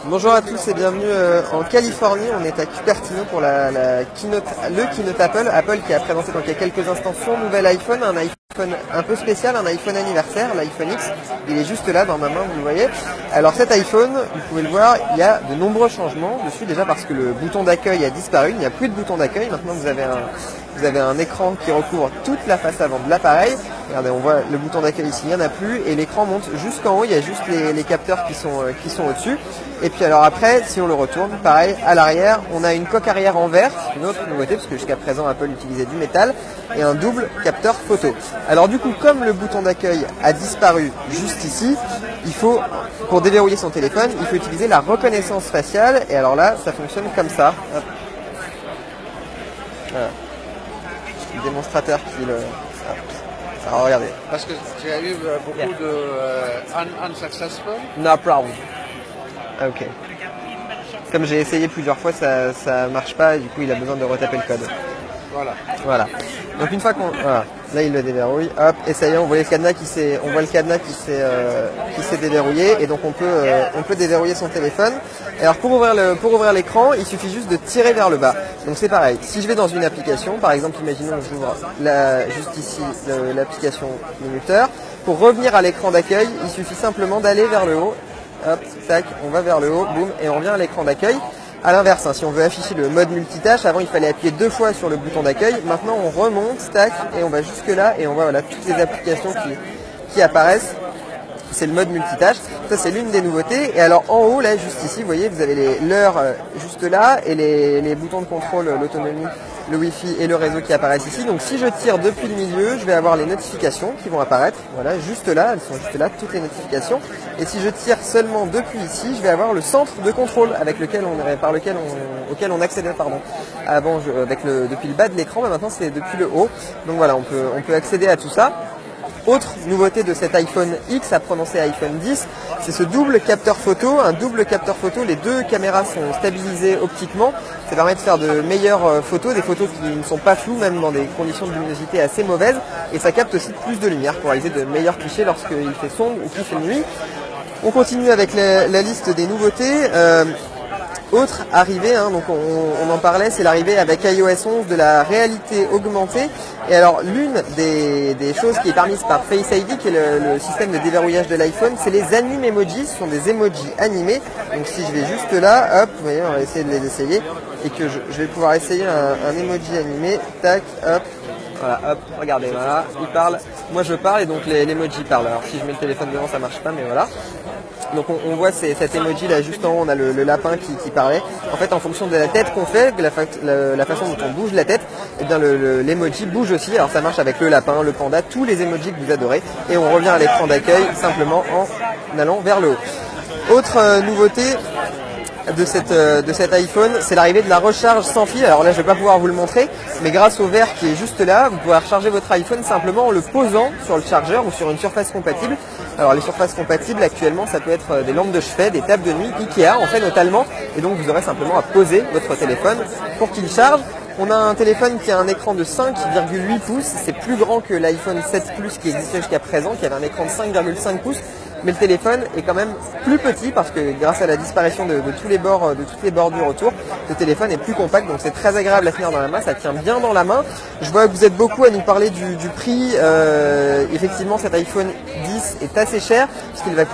Bonjour à tous et bienvenue en Californie. On est à Cupertino pour le keynote Apple. Apple qui a présenté donc il y a quelques instants son nouvel iPhone, un iPhone un peu spécial, un iPhone anniversaire, l'iPhone X. Il est juste là dans ma main, vous le voyez. Alors cet iPhone, vous pouvez le voir, il y a de nombreux changements dessus, déjà parce que le bouton d'accueil a disparu, il n'y a plus de bouton d'accueil. Maintenant vous avez un écran qui recouvre toute la face avant de l'appareil. Regardez, on voit le bouton d'accueil ici, il n'y en a plus, et l'écran monte jusqu'en haut, il y a juste les capteurs qui sont au-dessus. Et puis alors après, si on le retourne, pareil, à l'arrière, on a une coque arrière en verre, une autre nouveauté, parce que jusqu'à présent Apple utilisait du métal, et un double capteur photo. Alors du coup, comme le bouton d'accueil a disparu juste ici, pour déverrouiller son téléphone, il faut utiliser la reconnaissance faciale, et alors là, ça fonctionne comme ça. Hop. Voilà. Le démonstrateur qui le... Hop. Alors regardez. Parce que tu as eu beaucoup de unsuccessful. No problem. Ok. Comme j'ai essayé plusieurs fois, ça marche pas et du coup il a besoin de retaper le code. Voilà. Donc une fois qu'on, voilà, là il le déverrouille, hop, et ça y est, on voit le cadenas qui s'est déverrouillé et donc on peut déverrouiller son téléphone. Et alors pour ouvrir l'écran, il suffit juste de tirer vers le bas. Donc c'est pareil. Si je vais dans une application, par exemple, imaginons que j'ouvre juste ici l'application minuteur. Pour revenir à l'écran d'accueil, il suffit simplement d'aller vers le haut. Hop, tac, on va vers le haut, boum, et on revient à l'écran d'accueil. À l'inverse, si on veut afficher le mode multitâche, avant il fallait appuyer 2 fois sur le bouton d'accueil. Maintenant on remonte, tac, et on va jusque là, et on voit voilà, toutes les applications qui apparaissent. C'est le mode multitâche. Ça c'est l'une des nouveautés. Et alors en haut, là, juste ici, vous voyez, vous avez l'heure juste là, et les boutons de contrôle, l'autonomie, le Wi-Fi et le réseau qui apparaissent ici. Donc si je tire depuis le milieu, je vais avoir les notifications qui vont apparaître. Voilà, juste là, elles sont juste là, toutes les notifications. Et si je tire seulement depuis ici, je vais avoir le centre de contrôle auquel on accédait, pardon. Avant, depuis le bas de l'écran, mais maintenant c'est depuis le haut. Donc voilà, on peut accéder à tout ça. Autre nouveauté de cet iPhone X, à prononcer iPhone 10, c'est ce double capteur photo. Un double capteur photo, les deux caméras sont stabilisées optiquement. Ça permet de faire de meilleures photos, des photos qui ne sont pas floues, même dans des conditions de luminosité assez mauvaises. Et ça capte aussi plus de lumière pour réaliser de meilleurs clichés lorsqu'il fait sombre ou qu'il fait nuit. On continue avec la liste des nouveautés. Autre arrivée, donc on en parlait, c'est l'arrivée avec iOS 11 de la réalité augmentée. Et alors l'une des choses qui est permise par Face ID, qui est le système de déverrouillage de l'iPhone, c'est les anime emojis. Ce sont des emojis animés. Donc si je vais juste là, hop, vous voyez, on va essayer de les essayer. Et que je vais pouvoir essayer un emoji animé. Tac, hop. Voilà, hop, regardez, voilà, il parle. Moi je parle et donc l'emoji parle. Alors si je mets le téléphone devant, ça marche pas, mais voilà. Donc on voit cet emoji là juste en haut, on a le lapin qui parlait. En fait, en fonction de la tête qu'on fait, de la façon dont on bouge la tête, et bien l'emoji bouge aussi. Alors ça marche avec le lapin, le panda, tous les emojis que vous adorez. Et on revient à l'écran d'accueil simplement en allant vers le haut. Autre nouveauté de cet iPhone, c'est l'arrivée de la recharge sans fil. Alors là je vais pas pouvoir vous le montrer, mais grâce au verre qui est juste là, vous pouvez recharger votre iPhone simplement en le posant sur le chargeur ou sur une surface compatible. Alors les surfaces compatibles actuellement, ça peut être des lampes de chevet, des tables de nuit, Ikea en fait notamment, et donc vous aurez simplement à poser votre téléphone pour qu'il charge. On a un téléphone qui a un écran de 5,8 pouces, c'est plus grand que l'iPhone 7 Plus qui existait jusqu'à présent, qui avait un écran de 5,5 pouces. Mais le téléphone est quand même plus petit parce que grâce à la disparition de tous les bords, de toutes les bordures autour, le téléphone est plus compact, donc c'est très agréable à tenir dans la main, ça tient bien dans la main. Je vois que vous êtes beaucoup à nous parler du prix. Effectivement, cet iPhone 10 est assez cher,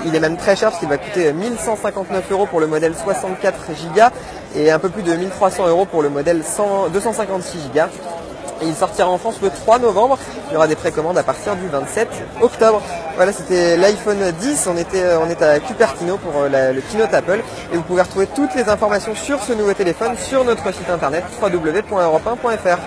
il est même très cher parce qu'il va coûter 1159 € pour le modèle 64 Go et un peu plus de 1300 € pour le modèle 256 Go. Et il sortira en France le 3 novembre. Il y aura des précommandes à partir du 27 octobre. Voilà, c'était l'iPhone 10. On est à Cupertino pour le keynote Apple. Et vous pouvez retrouver toutes les informations sur ce nouveau téléphone sur notre site internet www.europe1.fr.